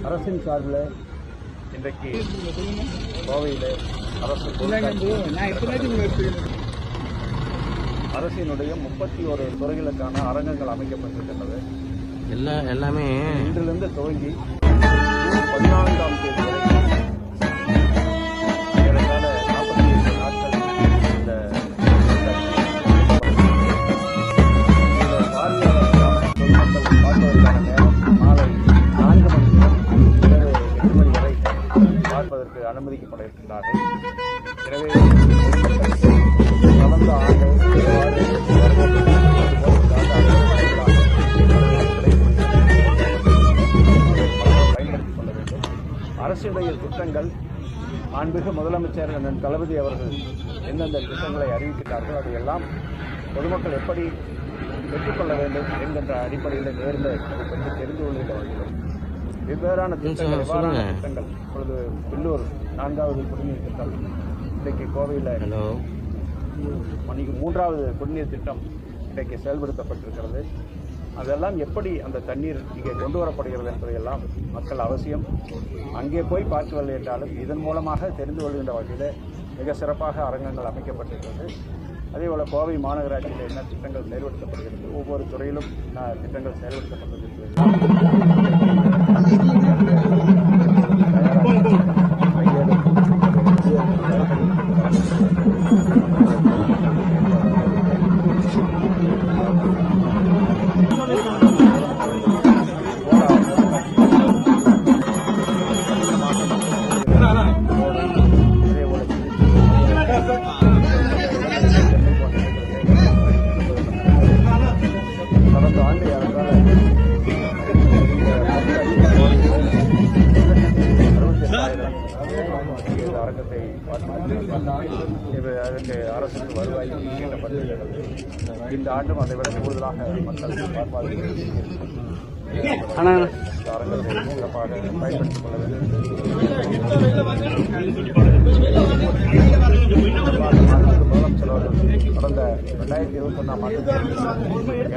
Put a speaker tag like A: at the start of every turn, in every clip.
A: அரசின் சார்பில் இன்றைக்கு கோவையில் அரசினுடைய 31 துறைகளுக்கான அரங்கங்கள் அமைக்கப்பட்டிருக்கின்றது.
B: எல்லாமே
A: இன்றிலிருந்து துவங்கி 14ஆம் தேதி வரை ஏறத்தாழ 48 நாட்கள் இந்த பொதுமக்கள் பார்ப்பதற்கான நேரம் மாலை 4 மணி முதல் இரவு 8 மணி வரை பார்ப்பதற்கு அனுமதிக்கப்பட இருக்கின்றார்கள். எனவே கடந்த ஆண்டு பயன்படுத்திக் கொள்ள வேண்டும். அரசுடைய திட்டங்கள் மாண்புமிகு முதலமைச்சர் அண்ணன் தளபதி அவர்கள் எந்தெந்த திட்டங்களை அறிவிக்கிறார்கள் அதையெல்லாம் பொதுமக்கள் எப்படி பெற்றுக்கொள்ள வேண்டும் என்கின்ற அடிப்படையில் நேரில் அதை பற்றி தெரிந்து கொள்கின்ற வகையிலும் வெவ்வேறான திட்டங்கள் திட்டங்கள் இப்பொழுது பில்லூர் 4வது குடிநீர் திட்டம், இன்றைக்கு கோவையில் மணிக்கு 3வது குடிநீர் திட்டம் இன்றைக்கு செயல்படுத்தப்பட்டிருக்கிறது. அதெல்லாம் எப்படி அந்த தண்ணீர் இங்கே கொண்டு வரப்படுகிறது என்பதையெல்லாம் மக்கள் அவசியம் அங்கே போய் பார்க்கவில்லை என்றாலும் இதன் மூலமாக தெரிந்து கொள்கின்ற வகையில் மிக சிறப்பாக அரங்கங்கள் அமைக்கப்பட்டிருக்கிறது. அதேபோல் கோவை மாநகராட்சியில் என்ன திட்டங்கள் செயல்படுத்தப்படுகிறது, ஒவ்வொரு துறையிலும் திட்டங்கள் செயல்படுத்தப்பட்டிருக்கிறது. கடந்த ஆண்டு அரங்கத்தை அதற்கு அரசுக்கு வருவாய் ஈட்டப்பட்டிருக்கிறது. இந்த ஆண்டும் அதை விட கூடுதலாக மக்கள் பார்ப்பார்கள். அரங்கத்தை சிறப்பாக பயன்படுத்திக் கொள்ள வேண்டும். முதலமைச்சர் அவர்கள் கடந்த 2021ஆம் ஆண்டு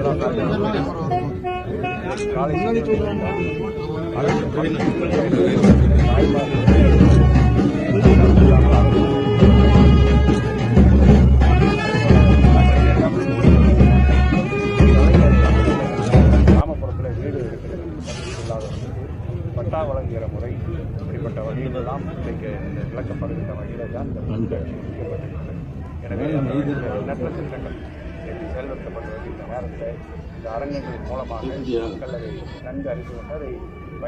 A: 7ஆம் காலை கிராமப்புறத்தில் வீடு பட்டா வழங்குகிற முறை இப்படிப்பட்ட வகையிலெல்லாம் இன்றைக்கு விளக்கப்படுகின்ற வகையில் தான் இந்த கண்காட்சி முடிக்கப்பட்டிருக்கிறது. எனவே எண்ணற்ற திட்டங்கள் செயல்படுத்தப்பட்டு வருகின்ற நேரத்தில் இந்த அரங்கங்களின் மூலமாக மக்கள் அதை நன்கு அறிந்து கொண்டு அதை